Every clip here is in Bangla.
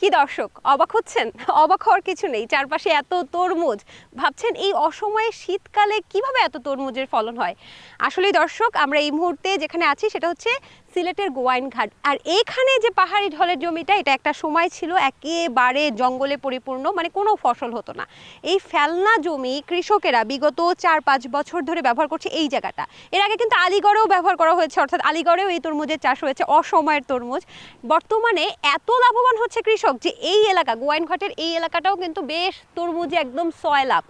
কি দর্শক অবাক হচ্ছেন? অবাক হওয়ার কিছু নেই, চারপাশে এত তরমুজ। ভাবছেন এই অসময়ে শীতকালে কিভাবে এত তরমুজের ফলন হয়? আসলেই দর্শক, আমরা এই মুহূর্তে যেখানে আছি সেটা হচ্ছে সিলেটের গোয়াইন ঘাট। আর এইখানে যে পাহাড়ি ঢলের জমিটা, এটা একটা সময় ছিল একেবারে জঙ্গলে পরিপূর্ণ, মানে কোনো ফসল হতো না। এই ফেলনা জমি কৃষকেরা বিগত 4-5 বছর ধরে ব্যবহার করছে এই জায়গাটা। এর আগে কিন্তু আলীগড়েও ব্যবহার করা হয়েছে, অর্থাৎ আলীগড়েও এই তরমুজের চাষ হয়েছে, অসময়ের তরমুজ। বর্তমানে এত লাভবান হচ্ছে কৃষক যে এই এলাকা, গোয়াইন ঘাটের এই এলাকাটাও কিন্তু বেশ তরমুজে একদম সয়লাভ।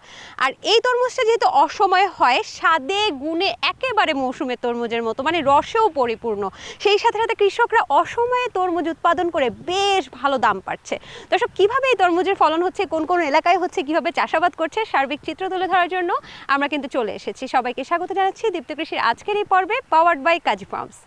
আর এই তরমুজটা যেহেতু অসময়ে হয়, স্বাদে গুণে একেবারে মৌসুমের তরমুজের মতো, মানে রসেও পরিপূর্ণ। সেই সাথে সাথে কৃষকরা অসময়ে তরমুজ উৎপাদন করে বেশ ভালো দাম পাচ্ছে। দর্শক, কিভাবে এই তরমুজের ফলন হচ্ছে, কোন কোন এলাকায় হচ্ছে, কিভাবে চাষাবাদ করছে, সার্বিক চিত্র তুলে ধরার জন্য আমরা কিন্তু চলে এসেছি। সবাইকে স্বাগত জানাচ্ছি দীপ্ত কৃষির আজকের এই পর্বে, পাওয়ার্ড বাই কাজী ফার্মস।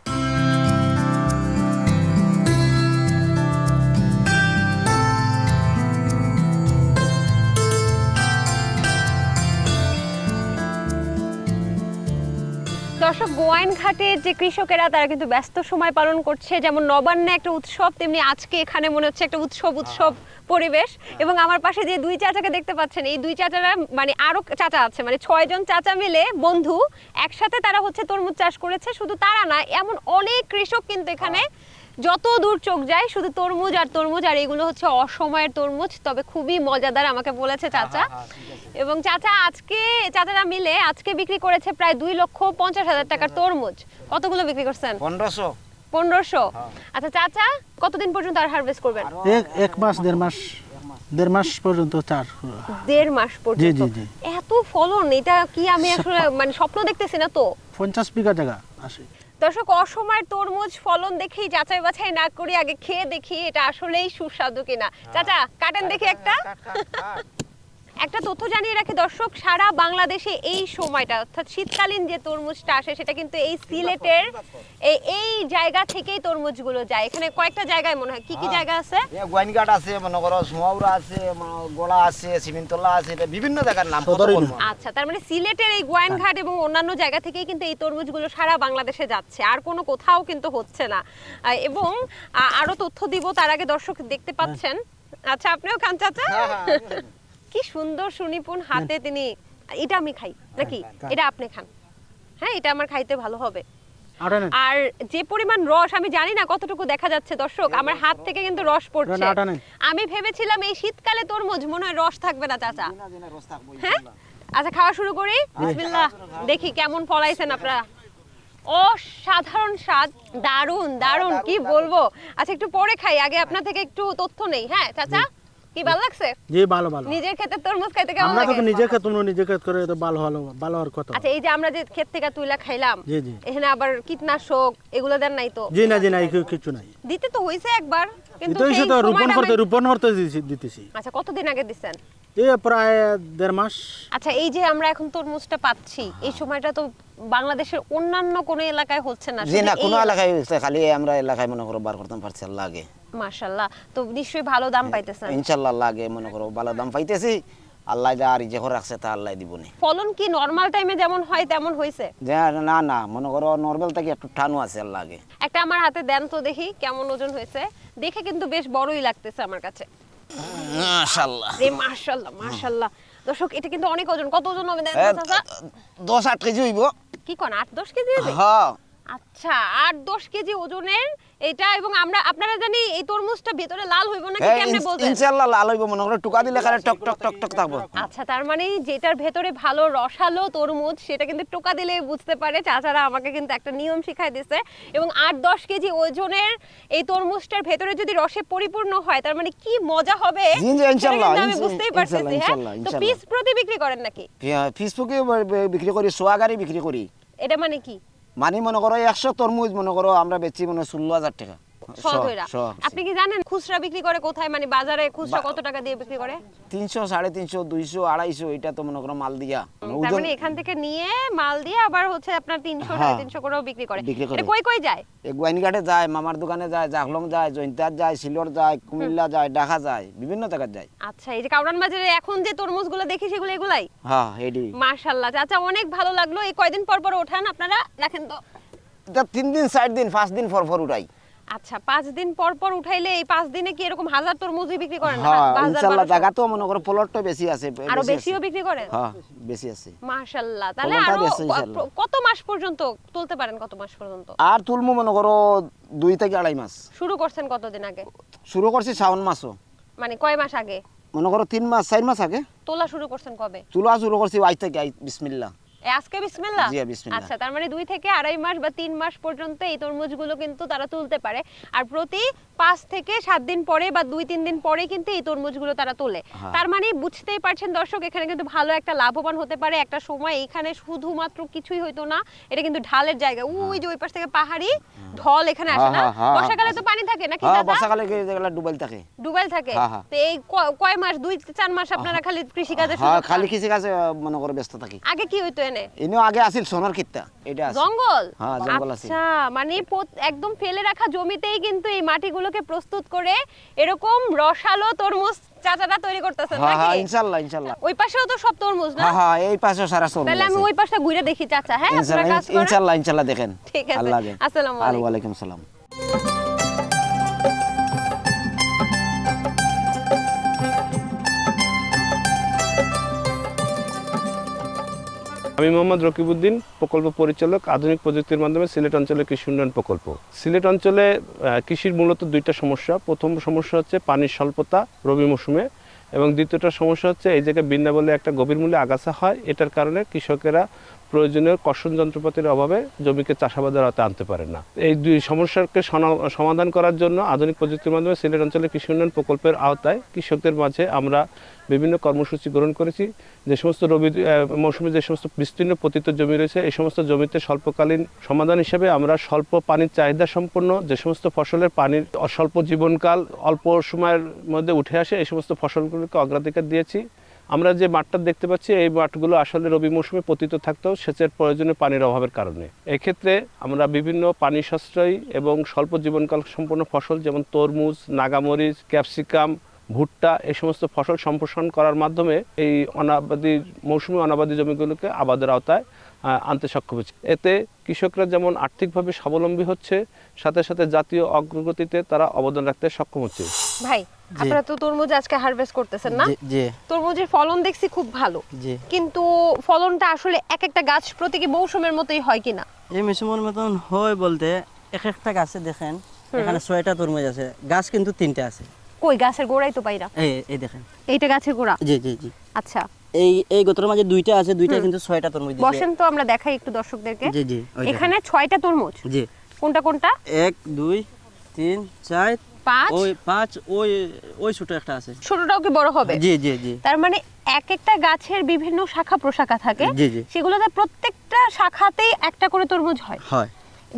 দর্শক, গোয়াইন ঘাটের যে কৃষকেরা তারা কিন্তু ব্যস্ত সময় পালন করছে। যেমন নবান্নে একটা উৎসব, তেমনি আজকে এখানে মনে হচ্ছে একটা উৎসব পরিবেশ। এবং আমার পাশে যে দুই চাচাকে দেখতে পাচ্ছেন, এই দুই চাচারা মানে আরো চাচা আছে, মানে 6 জন চাচা মিলে বন্ধু একসাথে তারা হচ্ছে তরমুজ চাষ করেছে। শুধু তারা না, এমন অনেক কৃষক কিন্তু এখানে, যত দূর চোখ যায় শুধু তরমুজ আর তরমুজ। আর এগুলো হচ্ছে অসময়ের তরমুজ, তবে খুবই মজাদার আমাকে বলেছে চাচা। এবং চাচারা মিলে আজকে বিক্রি করেছে প্রায় 2,50,000 টাকার তরমুজ। কতগুলো বিক্রি করছেন? 1500। আচ্ছা চাচা, কতদিন পর্যন্ত আর হারভেস্ট করবেন? এক মাস দেড় মাস পর্যন্ত চাষ। 1.5 মাস পর্যন্ত? এত ফলন, এটা কি আমি আসলে মানে স্বপ্ন দেখতেছি না তো। 50 বিঘা জায়গা আছে। দর্শক, অসময়ের তরমুজ ফলন দেখেই যাচাই বাছাই না করি, আগে খেয়ে দেখি এটা আসলেই সুস্বাদু কিনা। চাচা কাটেন দেখি একটা তথ্য জানিয়ে রাখি দর্শক, সারা বাংলাদেশে এই সময়টা অর্থাৎ শীতকালীন যে তরমুজটা আসে সেটা কিন্তু এই সিলেটের এই জায়গা থেকেই তরমুজগুলো যায়। এখানে কয়েকটা জায়গায় মনে হয়, কি কি জায়গা আছে? গোয়াইনঘাট আছে, মনে করো সোমাউরা আছে, গোলা আছে, সিমেন্টলা আছে, বিভিন্ন জায়গার নাম। আচ্ছা, তার মানে সিলেটের এই গোয়াইনঘাট এবং অন্যান্য জায়গা থেকেই কিন্তু এই তরমুজগুলো সারা বাংলাদেশে যাচ্ছে, আর কোনো কোথাও কিন্তু হচ্ছে না। এবং আরো তথ্য দিব তার আগে দর্শক দেখতে পাচ্ছেন। আচ্ছা, আপনিও খান চাচা? কি সুন্দর সুনিপুণ হাতে তিনি। এটা আমি খাই নাকি? এটা আপনি খান। হ্যাঁ, এটা আমার খাইতে ভালো হবে। আর যে পরিমাণ রস, আমি জানি না কতটুকু দেখা যাচ্ছে দর্শক, আমার হাত থেকে কিন্তু রস পড়ছে। আমি ভেবেছিলাম এই শীতকালে তরমুজ মনে হয় রস থাকবে না চাচা। হ্যাঁ, আচ্ছা খাওয়া শুরু করি। বিসমিল্লাহ। দেখি কেমন ফলাইছেন আপনারা। অসাধারণ স্বাদ, দারুণ দারুণ, কি বলবো। আচ্ছা একটু পরে খাই, আগে আপনার থেকে একটু তথ্য নেই। হ্যাঁ চাচা, কি ভালো লাগছে? জি ভালো। নিজের ক্ষেতের তরমুজ খাইতে কেমন লাগে? আমরা তো নিজে ক্ষেত করে তো ভালো আর কত। আচ্ছা, এই যে আমরা যে ক্ষেত থেকে তুইলা খাইলাম, জি এখানে আবার কীটনাশক এগুলো দেন নাই তো? জি না কিছু নাই। দিতে তো হইছে একবার, কিন্তু এই তো রোপণ করতে দিতেছি। আচ্ছা, কতদিন আগে দিবেন? এই প্রায় 1.5 মাস। আচ্ছা, এই যে আমরা এখন তরমুজটা পাচ্ছি, এই সময়টা তো বাংলাদেশের অন্যান্য কোনো এলাকায় হচ্ছে না। জি না, কোনো এলাকায় হচ্ছে, খালি আমরা এলাকায় মনে করো বার করতে পারছি। আল্লাহ আগে মাশাআল্লাহ, তো নিশ্চয়ই ভালো দাম পাইতেছেন? ইনশাআল্লাহ লাগে মনে করো ভালো দাম পাইতেছি। আল্লাহ যা আর যে করে রাখছে তা আল্লাহ দিবনি। ফলন কি নরমাল টাইমে যেমন হয় তেমন হইছে? না মনে করো নরমাল থেকে একটু টানু আছে। আল্লাহ আগে একটা আমার হাতে দেন তো দেখি কেমন ওজন হয়েছে। দেখে কিন্তু বেশ বড়ই লাগতেছে আমার কাছে। মাশাআল্লাহ মাশাআল্লাহ। দর্শক, এটা কিন্তু অনেক ওজন। কত ওজন হবে দেন চাচা? 10-8 কেজি হইব। কি কোন 8-10 কেজি হবে? হ্যাঁ। আচ্ছা, 8-10 কেজি ওজনের এটা। এবং আপনারা জানি এই তরমুজটা ভিতরে লাল হইব নাকি কেমনে বলতেন? ইনশাআল্লাহ লাল হইব, মনে করো টুকা দিলে খালি টক টক টক টক থাকবে। আচ্ছা, তার মানে যেটার ভেতরে ভালো রসালো তরমুজ সেটা কিন্তু টোকা দিলে বুঝতে পারে। চাচারা আমাকে কিন্তু একটা নিয়ম শিখাই দিয়েছে। এবং 8-10 কেজি ওজনের এই তরমুজটার ভেতরে যদি রসে পরিপূর্ণ হয়, তার মানে কি মজা হবে ইনশাআল্লাহ। আমি বুঝতেই পারছি। হ্যাঁ, তো পিস প্রতি বিক্রি করেন নাকি? পিস প্রতি বিক্রি করি, সোয়াগারি বিক্রি করি। এটা মানে কি? মানে মনে করো 100 তরমুজ মনে করো আমরা বেচি মনে 16,000 টাকা। আপনি কি জানেন খুচরা বিক্রি করে কোথায়, মানে বাজারে খুচরা কত টাকা দিয়ে বিক্রি করে? 300, 350, 200, 250, এটা তো মনে করো মাল দিয়া। তার মানে এখান থেকে নিয়ে মাল দিয়ে আবার হচ্ছে আপনার 300, 350 করেও বিক্রি করে। এটা কই যায়? গোয়াইনঘাটে যায়, মামার দোকানে যায়, জাগলং যায়, জয়ন্তার যায়, সিলর যায়, কুমিল্লা যায়, ঢাকা যায়, বিভিন্ন জায়গায় যায়। আচ্ছা, এই যে কাউরান বাজারে এখন যে তরমুজগুলো দেখি সেগুলো এগুলাই? হ্যাঁ, এডি। মাশাআল্লাহ চাচা, অনেক ভালো লাগলো। এই কয়দিন পর পর ওঠান আপনারা? রাখেন তো। এটা 3 দিন, 4 দিন, 5 দিন পর উঠাই। আচ্ছা 5 দিন পর পর উঠাইলে এই 5 দিনে কি এরকম 1000 তরমুজই বিক্রি করেন না হ্যাঁ 1000 ইনশাআল্লাহ 1200? জায়গা তো মনে করো প্লটটা বেশি আছে আরো বেশি বেশিও আছে। বিক্রি করেন? হ্যাঁ বেশি আছে। মাশাআল্লাহ, তাহলে ফলনটা আরো বেশি ইনশাআল্লাহ। কত মাস পর্যন্ত তুলতে পারেন, কত মাস পর্যন্ত? আর তুলমু মনে করো 2 থেকে 2.5 মাস। শুরু করছেন কতদিন আগে? শুরু করছি শ্রাবণ মাসও, মানে কয় মাস আগে? মনে করো 3 মাস 4 মাস আগে তোলা শুরু করছেন কবে? তুলা শুরু করছি আজ থেকে বিসমিল্লাহ। আজকে বিসমিল্লাহ? জি, বিসমিল্লাহ। আচ্ছা, তার মানে 2 থেকে 2.5 মাস বা 3 মাস পর্যন্ত এই তরমুজগুলো কিন্তু তারা তুলতে পারে। আর প্রতি 5 থেকে 7 দিন পরে বা 2-3 দিন পরে কিন্তু এই তরমুজগুলো তারা তোলে। হ্যাঁ। তার মানে বুঝতেই পারছেন দর্শক, এখানে কিন্তু ভালো একটা লাভবান হতে পারে। একটা সময় এখানে শুধুমাত্র কিছুই হইতো না, এটা কিন্তু ঢালের জায়গা। ওই যে ওই পাশ থেকে পাহাড়ি ঢল এখানে আসে না? হ্যাঁ, হ্যাঁ, বর্ষাকালে তো পানি থাকে নাকি হ্যাঁ দাদা? বর্ষাকালে যেগুলা ডুবাইল থাকে। ডুবেল থাকে? হ্যাঁ, হ্যাঁ। তো এই কয় মাস, 2-4 মাস আপনারা খালি কৃষিকাজে হ্যাঁ সুযোগ খালি পান? কৃষি কাজে মনে করো ব্যস্ত থাকি। আগে কি হইতো এনে? ইনিও আগে আছিল সোনার কিত্তা, এটা আছে। জঙ্গল? হ্যাঁ, জঙ্গল আছে। আচ্ছা, মানে একদম ফেলে রাখা জমিতেই কিন্তু এই মাটিগুলোকে প্রস্তুত করে এরকম রসালো তরমুজ চাচারা তৈরি করতেছেন হ্যাঁ হ্যাঁ নাকি? ইনশাআল্লাহ ইনশাআল্লাহ। ওই পাশেও তো সব তরমুজ না? হ্যাঁ হ্যাঁ এই পাশে সারা সোন তাহলে আমি ওই পাশটা ঘুরে দেখি চাচা, হ্যাঁ? আপনারা কাজ করেন? ইনশাআল্লাহ ইনশাআল্লাহ দেখেন। ঠিক আছে। আল্লাহ হাফেজ। আসসালামু আলাইকুম। ওয়ালাইকুম সালাম। আমি মোহাম্মদ রকিবউদ্দিন, প্রকল্প পরিচালক, আধুনিক প্রযুক্তির মাধ্যমে সিলেট অঞ্চলের কৃষি উন্নয়ন প্রকল্প। সিলেট অঞ্চলে কৃষির মূলত 2টা সমস্যা। প্রথম সমস্যা হচ্ছে পানির স্বল্পতা রবি মৌসুমে, এবং দ্বিতীয়টা সমস্যা হচ্ছে এই জায়গায় বিন্যা বলে একটা গভীর মূল্যে আগাছা হয়। এটার কারণে কৃষকেরা প্রয়োজনীয় কর্ষণ যন্ত্রপাতির অভাবে জমিকে চাষাবাদের আওতায় আনতে পারে না। এই 2 সমস্যাকে সমাধান করার জন্য আধুনিক প্রযুক্তির মাধ্যমে সিলেট অঞ্চলের কৃষি উন্নয়ন প্রকল্পের আওতায় কৃষকদের মাঝে আমরা বিভিন্ন কর্মসূচি গ্রহণ করেছি। যে সমস্ত রবি মৌসুমে যে সমস্ত বিস্তীর্ণ পতিত জমি রয়েছে, এই সমস্ত জমিতে স্বল্পকালীন সমাধান হিসেবে আমরা স্বল্প পানির চাহিদা সম্পন্ন যে সমস্ত ফসলের পানির স্বল্প জীবনকাল অল্প সময়ের মধ্যে উঠে আসে, এই সমস্ত ফসলগুলোকে অগ্রাধিকার দিয়েছি। আমরা যে মাঠটা দেখতে পাচ্ছি, এই মাঠগুলো আসলে রবি মৌসুমে পতিত থাকতেও সেচের প্রয়োজনে পানির অভাবের কারণে। এক্ষেত্রে আমরা বিভিন্ন পানি সাশ্রয়ী এবং স্বল্প জীবনকাল সম্পন্ন ফসল যেমন তরমুজ, নাগামরিচ, ক্যাপসিকাম, ভুট্টা, এই সমস্ত ফসল সম্প্রসারণ করার মাধ্যমে এই অনাবাদী মৌসুমী অনাবাদী জমিগুলোকে আবাদের আওতায় আনতে সক্ষম হচ্ছে। এতে কৃষকরা যেমন আর্থিকভাবে স্বাবলম্বী হচ্ছে, সাথে সাথে জাতীয় অগ্রগতিতে তারা অবদান রাখতে সক্ষম হচ্ছে। ভাই, আপনারা তো তরমুজ আজকে হারভেস্ট করতেছেন না? জি তরমুজের ফলন দেখছি খুব ভালো, জি। কিন্তু ফলনটা আসলে এক একটা গাছ প্রতি কি মৌসুমের মতোই হয় কিনা? এই মৌসুমের মতন হয় বলতে এক একটা গাছে দেখেন এখানে 6টা তরমুজ আছে, গাছ কিন্তু 3টা আছে। কই গাছের গোড়াই তো পাইরা? এই দেখেন, এইটা গাছের গোড়া? জি জি জি। আচ্ছা, এই গোত্রের মাঝে 2টা আছে, 2টা কিন্তু 6টা তরমুজ দিছে। বসেন তো আমরা দেখাই একটু দর্শকদেরকে। জি জি। এখানে 6টা তরমুজ? জি। কোনটা কোনটা? 1 2 3 4 5? ওই 5 ওই ছোট একটা আছে। ছোটটাও কি বড় হবে? জি জি জি। তার মানে এক একটা গাছের বিভিন্ন শাখা প্রশাখা থাকে, জি জি। সেগুলোতে প্রত্যেকটা শাখাতেই একটা করে তরমুজ হয়? হয়।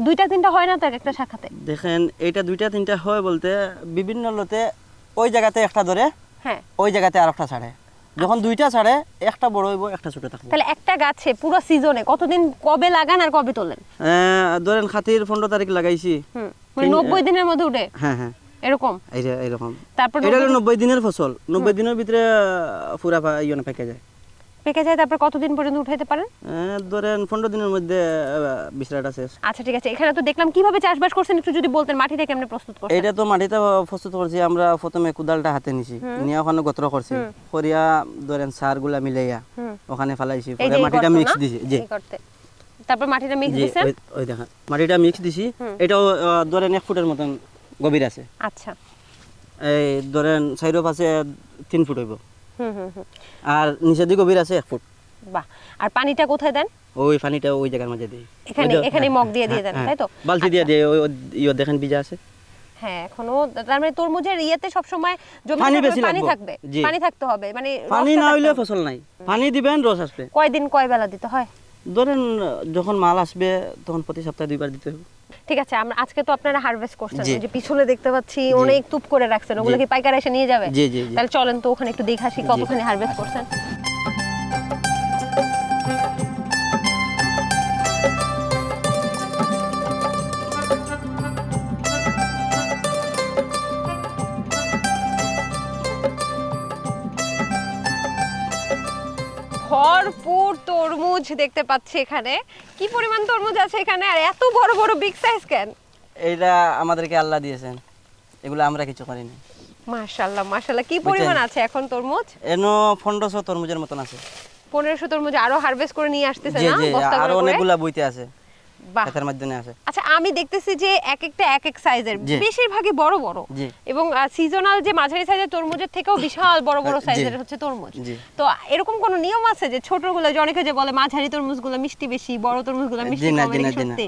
2-3টা হয় না তো এক একটা শাখাতে? দেখেন এটা 2টা 3টা হয় বলতে বিভিন্ন লতে ওই জায়গাতে একটা ধরে, হ্যাঁ। ওই জায়গাতে আরেকটা ছাড়ে। যখন 2টা ছাড়ে, একটা বড় হইব একটা ছোট থাকবে। তাহলে একটা গাছে পুরো সিজনে কতদিন, কবে লাগান আর কবে তোলেন? ধরেন খাতির 15 তারিখ লাগাইছি। মানে 90 দিনের মধ্যে উঠে? হ্যাঁ হ্যাঁ এরকম? এইরকম। তারপর এটা হলো 90 দিনের ফসল। 90 দিনের ভিতরে পুরা ইয়ে পেকে যায়। পেকে যায়, তারপর কতদিন পর্যন্ত উঠাইতে পারেন? ধরেন 15 দিনের মধ্যে বিছরাটা শেষ। আচ্ছা ঠিক আছে, এখানে তো দেখলাম কিভাবে চাষবাস করছেন, একটু যদি বলতেন মাটিটা কেমনে প্রস্তুত করছেন? এটা তো মাটিতে প্রস্তুত করছি আমরা। প্রথমে কুদালটা হাতে নিছি, নিয়ে ওখানে গোত্র করছি, করিয়া ধরেন সারগুলা মিলাইয়া ওখানে ফেলাইছি, এই পরে যে মাটিটা মিক্স দিছি। জি এই করতে, তারপর মাটিটা মিক্স জি। দিছেন? ওই দেখেন মাটিটা মিক্স দিছি। এটাও ধরেন 1 ফুটের মতন গভীর আছে। আচ্ছা। এই ধরেন সাইডের পাশে 3 ফুট হইব, হুম হুম হুম। আর নিচে দিকে গভীর আছে 1 ফুট। বাহ। আর পানিটা কোথায় দেন? ওই পানিটা ওই জায়গার মাঝে দিই। এখানে মগ দিয়ে দেন, তাই তো? বালতি দিয়ে দিয়ে ওই ইয়ে দেখেন ভিজা আছে। হ্যাঁ, এখনো তার মানে তরমুজের ইয়েতে সব সময় পানি জমিতে বেশি পানি লাগবে। থাকবে, জি। পানি থাকতে হবে, মানে পানি রসটা না হইলে থাকতে হবে। ফসল নাই। পানি দিবেন, রস আসবে। কয়দিন কয় বেলা দিতে হয়? ধরেন যখন মাল আসবে তখন প্রতি সপ্তাহে 2 বার দিতে হবে। ঠিক আছে, আমরা আজকে তো আপনারা হারভেস্ট করছেন, জি। ওই যে পিছনে দেখতে পাচ্ছি অনেক টুপ করে রাখছেন, ওগুলো কি পাইকার এসে নিয়ে যাবে? জি জি জি। তাহলে চলেন তো ওখানে একটু দেখে আসি কতখানি হারভেস্ট করছেন। ভরপুর তরমুজ দেখতে পাচ্ছি এখানে। কি পরিমাণ তরমুজ আছে এখানে, আর এত বড় বড় বিগ সাইজ কেন? এইটা আমাদেরকে আল্লাহ দিয়েছেন, এগুলো আমরা কিছু করিনি। মাশাআল্লাহ মাশাআল্লাহ, কি পরিমাণ আছে এখন তরমুজ? এনো 1500 তরমুজের মতন আছে। 1500 তরমুজ আরো হারভেস্ট করে নিয়ে আসতেছে জি না জি, বস্তা আর করে করে? অনেকগুলা বইতে আছে, বাহ। ক্ষেতের মাধ্যমে আছে। আচ্ছা, আমি দেখতেছি যে এক একটা এক এক সাইজের, জি। বেশিরভাগই বড় বড়, জি। এবং সিজনাল যে মাঝারি সাইজের তরমুজের থেকেও বিশাল বড় বড় জি। সাইজের হচ্ছে তরমুজ। জি। তো এরকম কোন নিয়ম আছে যে ছোটগুলো, যে অনেকে যে বলে মাঝারি তরমুজগুলো মিষ্টি বেশি, বড় তরমুজগুলো জি মিষ্টি না কম, জি এটা না কি জি না, সত্যি?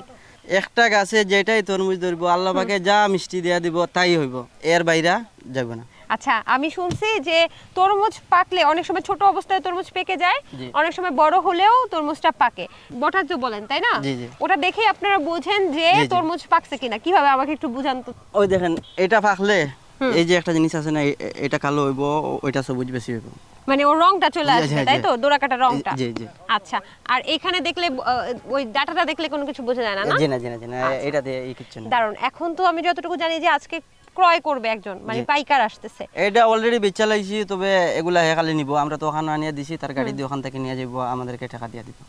একটা গাছে যেটাই তরমুজ ধরবো আল্লাহ পাকে যা মিষ্টি দেয়া দিব তাই হইব, এর বাইরা যাবে না। আচ্ছা, আমি শুনছি যে তরমুজ পাকলে অনেক সময় ছোট অবস্থায় তরমুজ পেকে যায়, জি। অনেক সময় বড় হলেও তরমুজটা পাকে, বটাজ্য বলেন তাই না? জি, জি। ওটা দেখেই আপনারা বোঝেন যে জি, জি। তরমুজ পাকছে কিনা, কিভাবে আমাকে একটু বুঝান তো। ওই দেখেন, এটা পাকলে এই যে একটা জিনিস আছে না, এটা কালো হইব, ওইটা সবুজ বেশি হইব। মানে ওর রংটা চলে জি, আসবে জি, তাই জি। তো, ডোরাকাটা রংটা? জি জি। আচ্ছা, আর এখানে দেখলে ওই ডাটাটা দেখলে কোনো কিছু বোঝা যায় না না? জি না জি না জি না, আচ্ছা। এটা দিয়ে এই কিচ্ছু না। দারুণ। এখন তো আমি যতটুকু জানি যে আজকে ক্রয় করবে একজন, মানে জি। পাইকার আসতেছে। এটা অলরেডি বেচা লাইছি, তবে এগুলা খালি নিব, আমরা তো ওখানে আনিয়ে দিছি, তার গাড়ি দিয়ে ওখান থেকে নিয়ে যাবো, আমাদেরকে টাকা দিয়ে দিব।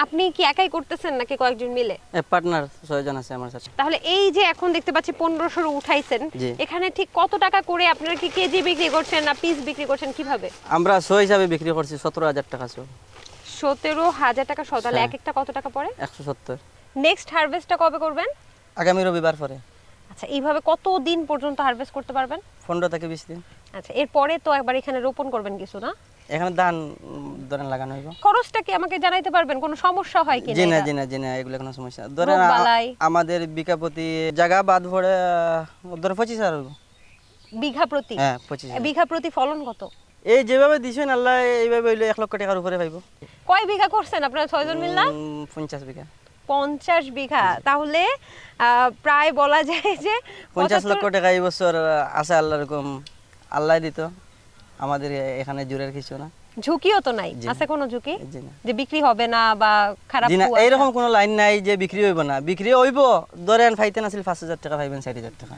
আপনি কি একাই করতেছেন নাকি কয়েকজন মিলে? পার্টনার 6 জন আছে আমার সাথে। তাহলে এই যে এখন দেখতে পাচ্ছি 1500 উঠাইছেন, জি। এখানে ঠিক কত টাকা করে আপনারা কি কেজি বিক্রি করছেন না পিস বিক্রি করছেন, কিভাবে? আমরা 100 হিসাবে বিক্রি করছি 17,000 টাকা। 17,000 টাকা শো, তাহলে হ্যাঁ। এক একটা কত টাকা পড়ে? 170। নেক্সট হারভেস্টটা কবে করবেন? আগামী রবিবার পরে। আচ্ছা, এইভাবে কত দিন পর্যন্ত হারভেস্ট করতে পারবেন? 15 থেকে 20 দিন। আচ্ছা, এরপরে তো একবার এখানে রোপণ করবেন কিছু না? এখানে ধান ধরেন লাগানো হইব। খরচটা কি আমাকে জানাইতে পারবেন? কোনো সমস্যা হয় কি জি না না? জি না জি না, এগুলো কোনো সমস্যা না। ধরেন রোগবালাই? আমাদের বিঘা প্রতি জায়গা বাদ পড়ে ধরে 25,000 হইব। বিঘা প্রতি? হ্যাঁ 25,000। বিঘা প্রতি ফলন কত? এই যেভাবে দিছেন আল্লাহ, এইভাবে হইলে 1 লক্ষ টাকার উপরে পাইব। কয় বিঘা করছেন আপনারা 6 জন মিল্লা? 50 বিঘা। 50 বিঘা, তাহলে প্রায় বলা যায় যে 50 লক্ষ টাকা এই বছর আছে আল্লাহ, এরকম আল্লাহ দিত, আমাদের এখানে জোরের কিছু না। ঝুঁকিও তো নাই? জি। আছে কোনো ঝুঁকি জি না যে বিক্রি হবে না বা খারাপ জি না, কুয়াশা? এইরকম কোনো লাইন নাই যে বিক্রি হইব না, বিক্রি হইব। ধরেন ফাইতেন আসলে 5,000 টাকা পাইবেন, 60,000 টাকা।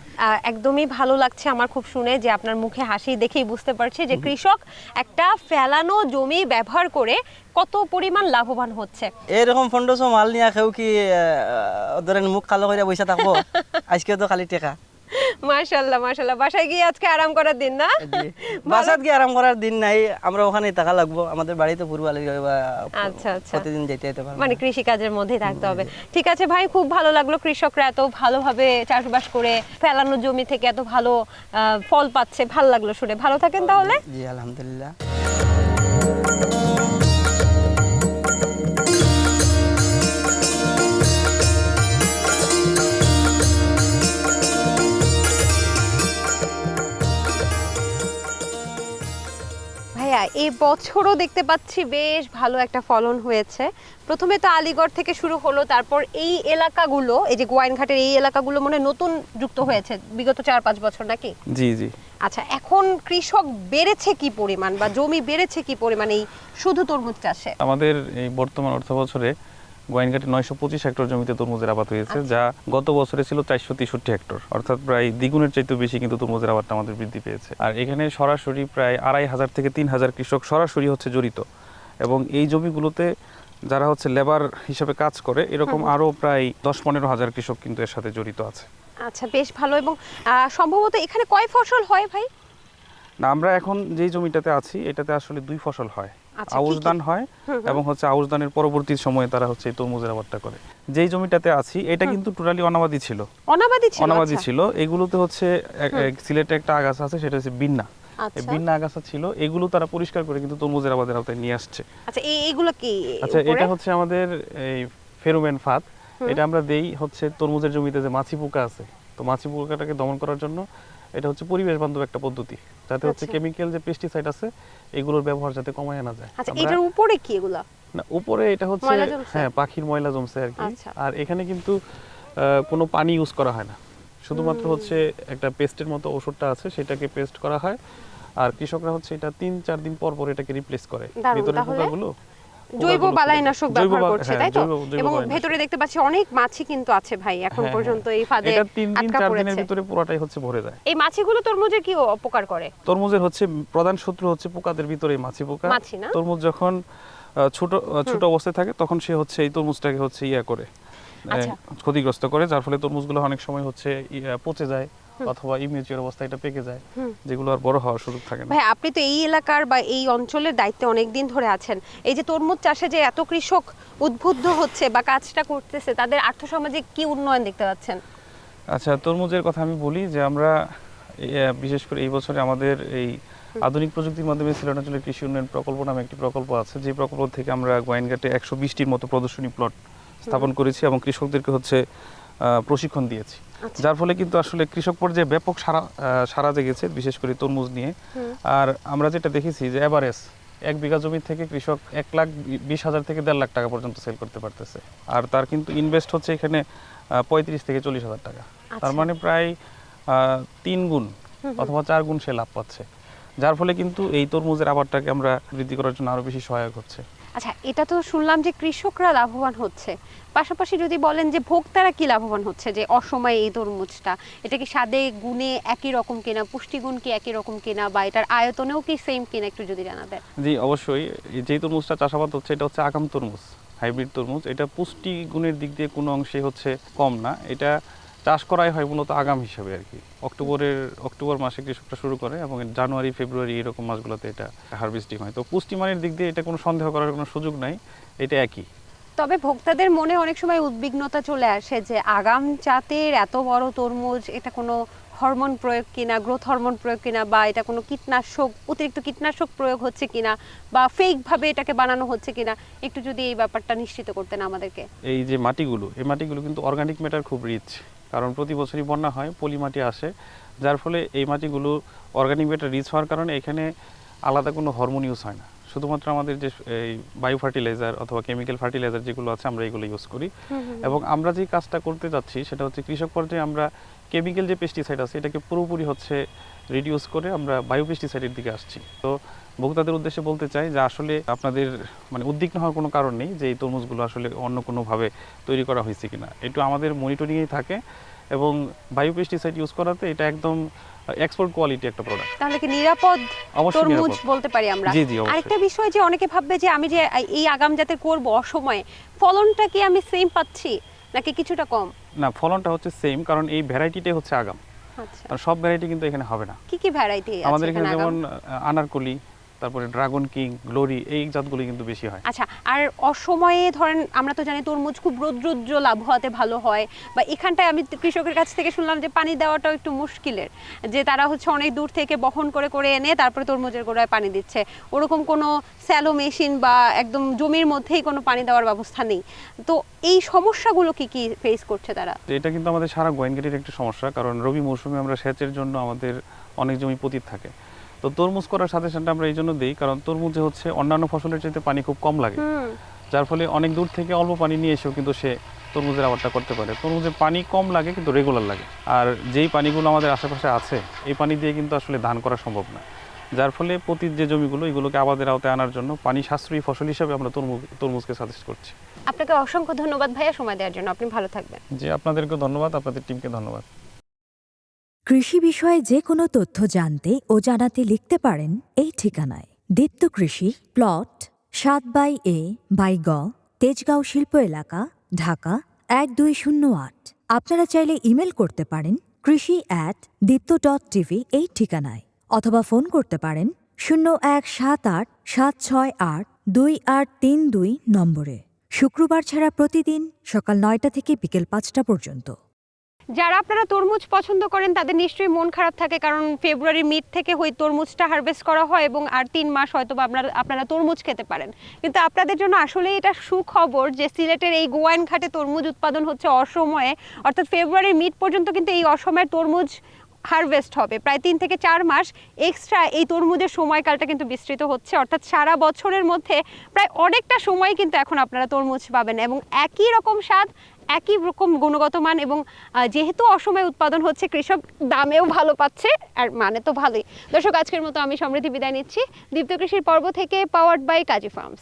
একদমই ভালো লাগছে আমার খুব শুনে, যে আপনার মুখে হাসি দেখেই বুঝতে পারছি যে কৃষক একটা ফেলানো জমি ব্যবহার করে কত পরিমাণ লাভবান হচ্ছে। এরকম 1500 মাল নিয়ে কেউ কি ধরেন মুখ কালো করে বসে থাকবো? আজকে তো খালি টাকা। মাশাআল্লাহ মাশাআল্লাহ, বাসায় গিয়ে আজকে আরাম করার দিন না? জি। বাসাত গিয়ে আরাম করার দিন নাই, আমরা ওখানেই থাকা লাগবো। আমাদের বাড়িতে পূর্বালি আচ্ছা আচ্ছা, প্রতিদিন যেতে যেতে পারবো। মানে কৃষি কাজের মধ্যেই থাকতে হবে। ঠিক আছে ভাই, খুব ভালো লাগলো কৃষকরা এত ভালোভাবে চাষবাস করে ফেলানো জমি থেকে এত ভালো ফল পাচ্ছে, ভালো লাগলো শুনে। ভালো থাকেন তাহলে। জি আলহামদুলিল্লাহ। ভাইয়া, এই বছরও দেখতে পাচ্ছি বেশ ভালো একটা ফলন হয়েছে। প্রথমে তো আলীগড় থেকে শুরু হলো, তারপর এই এলাকাগুলো, এই যে গোয়াইনঘাটের এই এলাকাগুলো মনে হয় নতুন যুক্ত হয়েছে বিগত 4-5 বছর নাকি? জি জি। আচ্ছা, এখন কৃষক বেড়েছে কি পরিমাণ বা জমি বেড়েছে কি পরিমাণ এই শুধু তরমুজ চাষে? আমাদের এই বর্তমান অর্থ বছরে গোয়াইনঘাটে 925 হেক্টর জমিতে তরমুজের আবাদ হয়েছে, যা গত বছরে ছিল 463 হেক্টর, অর্থাৎ প্রায় দ্বিগুণের চাইতে বেশি কিন্তু তরমুজের আবাদটা আমাদের বৃদ্ধি পেয়েছে। আর এখানে সরাসরি প্রায় 2,500 থেকে 3,000 কৃষক সরাসরি হচ্ছে জড়িত, এবং এই জমিগুলোতে যারা হচ্ছে লেবার হিসেবে কাজ করে এরকম আরো প্রায় 10-15 হাজার কৃষক কিন্তু এর সাথে জড়িত আছে। আচ্ছা, বেশ ভালো। এবং সম্ভবত এখানে কয় ফসল হয় ভাই? না, আমরা এখন যেই জমিটাতে আছি এটাতে আসলে 2 ফসল হয়। আচ্ছা, আউশ কি কি? ধান হয় এবং হচ্ছে আউশ ধানের পরবর্তী সময়ে তারা হচ্ছে এই তরমুজের আবাদটা করে। যেই জমিটাতে আছি এটা কিন্তু টোটালি অনাবাদি ছিল। অনাবাদি ছিল? অনাবাদি আচ্ছা। ছিল। এগুলোতে হচ্ছে সিলেটে একটা আগাছা আছে, সেটা হচ্ছে বিন্না। এই আচ্ছা বিন্না আগাছা ছিল, এগুলো তারা পরিষ্কার করে কিন্তু তরমুজের আবাদের আওতায় নিয়ে আসছে। আচ্ছা, এইগুলো কি আচ্ছা, উপরে? এটা হচ্ছে আমাদের এই ফেরোমেন ফাঁদ। এটা আমরা দেই হচ্ছে তরমুজের জমিতে যে মাছি পোকা আছে, তো মাছি পোকাটাকে দমন করার জন্য এটা হচ্ছে পরিবেশ বান্ধব একটা পদ্ধতি, যাতে হচ্ছে আচ্ছা। কেমিক্যাল যে পেস্টিসাইড আছে এগুলোর ব্যবহার যাতে কমায় আনা যায়। আচ্ছা, আমরা- এটার উপরে কি এগুলা? না, উপরে এটা হচ্ছে ময়লা জমছে? হ্যাঁ পাখির ময়লা জমছে আর কি। আচ্ছা। আর এখানে কিন্তু কোনো পানি ইউজ করা হয় না, শুধুমাত্র হচ্ছে একটা পেস্টের মতো ওষুধটা আছে, সেটাকে পেস্ট করা হয়। আর কৃষকরা হচ্ছে এটা 3-4 দিন পর পর এটাকে রিপ্লেস করে। দারুণ, ভিতরের তাহলে পোকাগুলো জৈব বালাইনাশক ব্যবহার করছে তাই তো? জৈব এবং বালাইনাশক। ভেতরে দেখতে পাচ্ছি অনেক মাছি কিন্তু আছে ভাই এখন হ্যাঁ, পর্যন্ত এই ফাঁদে এটা 3-4 আটকা দিনের পড়েছে। ভিতরে পুরোটাই হচ্ছে ভরে যায়। এই মাছিগুলো তরমুজের কি অপকার করে? তরমুজের হচ্ছে প্রধান শত্রু হচ্ছে পোকাদের ভিতরে মাছি পোকা। মাছি না? তরমুজ যখন ছোট অবস্থায় থাকে তখন সে হচ্ছে এই তরমুজটাকে হচ্ছে করে আচ্ছা। ক্ষতিগ্রস্ত করে, যার ফলে তরমুজগুলো অনেক সময় হচ্ছে পচে যায় অথবা ইমেচিওর অবস্থায় এটা পেকে যায়, যেগুলো আর বড় হওয়ার সুযোগ থাকে না। ভাই আপনি তো এই এলাকার বা এই অঞ্চলের দায়িত্বে অনেক দিন ধরে আছেন, এই যে তরমুজ চাষে যে এত কৃষক উদ্বুদ্ধ হচ্ছে বা কাজটা করতেছে, তাদের আর্থসামাজিক কি উন্নয়ন দেখতে পাচ্ছেন? আচ্ছা, তরমুজের কথা আমি বলি যে আমরা বিশেষ করে এই বছরে আমাদের এই আধুনিক প্রযুক্তির মাধ্যমে সিলেট অঞ্চলের কৃষি উন্নয়ন প্রকল্প নামে একটি প্রকল্প আছে, যে প্রকল্প থেকে আমরা গোয়াইনঘাটে 120টির মতো প্রদর্শনী প্লট স্থাপন করেছি এবং কৃষকদেরকে হচ্ছে প্রশিক্ষণ দিয়েছি, যার ফলে কিন্তু আসলে কৃষক পর্যায়ে ব্যাপক সারা জেগেছে, বিশেষ করে তরমুজ নিয়ে। আর আমরা যেটা দেখেছি যে এভারেজ 1 বিঘা জমি থেকে কৃষক 1,20,000 থেকে 1.5 লাখ টাকা পর্যন্ত সেল করতে পারতেছে, আর তার কিন্তু ইনভেস্ট হচ্ছে এখানে 35 থেকে 40,000 টাকা। তার মানে প্রায় 3 গুণ অথবা 4 গুণ সে লাভ পাচ্ছে, যার ফলে কিন্তু এই তরমুজের আবারটাকে আমরা বৃদ্ধি করার জন্য আরো বেশি সহায়ক হচ্ছে। আচ্ছা, এটা তো শুনলাম যে কৃষকরা লাভবান হচ্ছে, পাশাপাশি যদি বলেন যে ভোক্তারা কি লাভবান হচ্ছে যে অসময়ে এই তরমুজটা, এটা কি স্বাদে গুণে একই রকম কিনা, পুষ্টিগুণ কি একই রকম কিনা, বা এটার আয়তনেও কি সেম কিনা, একটু যদি জানাতেন। জি অবশ্যই, যে তরমুজটা চাষাবাদ হচ্ছে এটা হচ্ছে আগাম তরমুজ, হাইব্রিড তরমুজ। এটা পুষ্টিগুণের দিক দিয়ে কোনো অংশে হচ্ছে কম না, এটা চাষ করাই হয় মূলত আগাম হিসাবে আর কি। অক্টোবর মাসে কৃষকরা শুরু করে এবং জানুয়ারি ফেব্রুয়ারি এরকম মাসগুলোতে এটা হারভেস্টিং হয়। তো পুষ্টিমানের দিক দিয়ে এটা কোনো সন্দেহ করার কোনো সুযোগ নাই, এটা একই। তবে ভোক্তাদের মনে অনেক সময় উদ্বিগ্নতা চলে আসে যে আগাম জাতের এত বড় তরমুজ, এটা কোনো হরমোন প্রয়োগ কিনা, গ্রোথ হরমোন প্রয়োগ কিনা, বা এটা কোনো কীটনাশক, অতিরিক্ত কীটনাশক প্রয়োগ হচ্ছে কিনা, বা ফেক ভাবে এটাকে বানানো হচ্ছে কিনা, একটু যদি এই ব্যাপারটা নিশ্চিত করতেন আমাদেরকে। এই যে এই মাটিগুলো কিন্তু অর্গানিক ম্যাটার খুব রিচ, কারণ প্রতি বছরই বন্যা হয়, পলি মাটি আসে, যার ফলে এই মাটিগুলো অর্গানিক ম্যাটার রিচ হওয়ার কারণে এখানে আলাদা কোনো হরমোন ইউজ হয় না। শুধুমাত্র আমাদের যে এই বায়ো ফার্টিলাইজার অথবা কেমিক্যাল ফার্টিলাইজার যেগুলো আছে আমরা এগুলো ইউজ করি। এবং আমরা যে কাজটা করতে যাচ্ছি সেটা হচ্ছে কৃষক পর্যায়ে আমরা কেমিক্যাল যে পেস্টিসাইড আছে এটাকে পুরোপুরি হচ্ছে রিডিউস করে আমরা বায়ো পেস্টিসাইডের দিকে আসছি। তো ভোক্তাদের উদ্দেশ্যে বলতে চাই যে আসলে আপনাদের মানে উদ্বিগ্ন হওয়ার কোনো কারণ নেই যে এই তরমুজগুলো আসলে অন্য কোনোভাবে তৈরি করা হয়েছে কিনা, একটু আমাদের মনিটরিংয়েই থাকে এবং বায়ো পেস্টিসাইড ইউজ করাতে এটা একদম এক্সপোর্ট কোয়ালিটি একটা প্রোডাক্ট। তাহলে কি নিরাপদ অবশ্যই তরমুজ নিরাপদ বলতে পারি আমরা? জি জি অবশ্যই। আরেকটা বিষয় যে অনেকে ভাববে যে আমি যে এই আগাম জাতের করব অসময়ে, ফলনটা কি আমি সেম পাচ্ছি নাকি কিছুটা কম? না, ফলনটা হচ্ছে সেম, কারণ এই ভ্যারাইটিটাই হচ্ছে আগাম। আচ্ছা, আর সব ভ্যারাইটি কিন্তু এখানে হবে না। কি কি ভ্যারাইটি আছে আমাদের এখানে এখানে আগাম? যেমন আনারকলি, তারপরে ড্রাগন কিং, গ্লোরি, এই জাতগুলো কিন্তু বেশি হয়। আচ্ছা, আর অসময়ে ধরেন আমরা তো জানি তরমুজ খুব রৌদ্রোজ্জ্বল আবহাওয়াতে ভালো হয়, বা এখানটায় আমি কৃষকের কাছ থেকে শুনলাম যে পানি দেওয়াটাও একটু মুশকিলের, যে তারা হচ্ছে অনেক দূর থেকে বহন করে করে এনে তারপরে তরমুজের গোড়ায় পানি দিচ্ছে, ওরকম কোনো স্যালো মেশিন বা একদম জমির মধ্যেই কোনো পানি দেওয়ার ব্যবস্থা নেই। তো এই সমস্যাগুলো কি কি ফেস করছে তারা? এটা কিন্তু আমাদের সারা গোয়াইনঘাটির একটা সমস্যা, কারণ রবি মৌসুমে আমরা সেচের জন্য আমাদের অনেক জমি পতিত থাকে। তো তরমুজ করার সাজেশনটা আমরা এই জন্য দিই কারণ তরমুজে হচ্ছে অন্যান্য ফসলের চাইতে পানি খুব কম লাগে, যার ফলে অনেক দূর থেকে অল্প পানি নিয়ে এসেও কিন্তু সে তরমুজের আবাদটা করতে পারে। তরমুজে পানি কম লাগে কিন্তু রেগুলার লাগে, আর যেই পানিগুলো আমাদের আশেপাশে আছে এই পানি দিয়ে কিন্তু আসলে ধান করা সম্ভব না, যার ফলে পতিত যে জমিগুলো এগুলোকে আবাদের আওতায় আনার জন্য পানি সাশ্রয়ী ফসল হিসেবে আমরা তরমুজকে সাজেস্ট করছি। আপনাকে অসংখ্য ধন্যবাদ ভাইয়া সময় দেওয়ার জন্য, আপনি ভালো থাকবেন। জি, আপনাদেরকে ধন্যবাদ, আপনাদের টিমকে ধন্যবাদ। কৃষি বিষয়ে যে কোনো তথ্য জানতে ও জানাতে লিখতে পারেন এই ঠিকানায়। দীপ্ত কৃষি, প্লট 7/A/গ, তেজগাঁও শিল্প এলাকা, ঢাকা 1208। আপনারা চাইলে ইমেল করতে পারেন krishi@dipto.tv এই ঠিকানায়, অথবা ফোন করতে পারেন 0178-768-2832 নম্বরে। শুক্রবার ছাড়া প্রতিদিন সকাল 9টা থেকে বিকেল 5টা পর্যন্ত। যারা আপনারা তরমুজ পছন্দ করেন তাদের নিশ্চয়ই মন খারাপ থাকে, কারণ ফেব্রুয়ারি মিড থেকে ওই তরমুজটা হারভেস্ট করা হয় এবং আর 3 মাস হয়তো আপনারা তরমুজ খেতে পারেন। কিন্তু আপনাদের জন্য আসলে এটা সুখবর যে সিলেটের এই গোয়াইনঘাটে তরমুজ উৎপাদন হচ্ছে অসময়ে, অর্থাৎ ফেব্রুয়ারির মিড পর্যন্ত কিন্তু এই অসময়ের তরমুজ হারভেস্ট হবে। প্রায় 3 থেকে 4 মাস এক্সট্রা এই তরমুজের সময়কালটা কিন্তু বিস্তৃত হচ্ছে, অর্থাৎ সারা বছরের মধ্যে প্রায় অনেকটা সময় কিন্তু এখন আপনারা তরমুজ পাবেন এবং একই রকম স্বাদ, একই রকম গুণগত মান, এবং যেহেতু অসময়ে উৎপাদন হচ্ছে কৃষক দামেও ভালো পাচ্ছে, আর মানে তো ভালোই। দর্শক, আজকের মতো আমি সমৃদ্ধি বিদায় নিচ্ছি দীপ্ত কৃষির পর্ব থেকে, পাওয়ার্ড বাই কাজী ফার্মস।